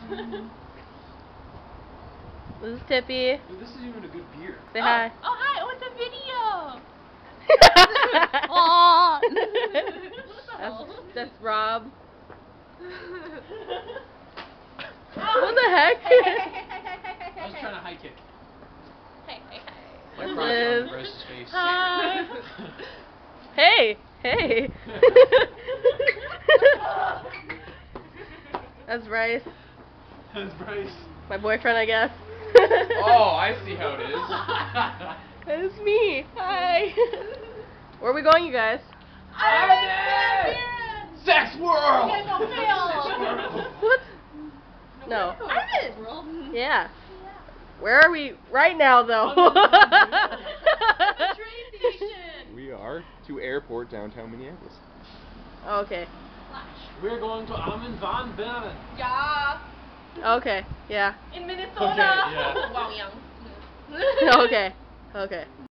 friends. This is Tippy. Dude, this is even a good beer. Say hi. Oh, hi. Oh, it's a video. That's Rob. What the heck? I was trying to high kick. Hey, hey, hey. My crotch on Bryce's face. Hi. Hey, hey. That's Bryce. That's Bryce. My boyfriend, I guess. Oh, I see how it is. That's me. Hi. Where are we going, you guys? Sex World! You guys don't fail. What? No. Artist. Yeah. Where are we right now, though? Train station. We are to airport downtown Minneapolis. Okay. We're going to Armin van Buren. Yeah. Okay. Yeah. In Minnesota. Okay, yeah. Wow, young. Okay. Okay.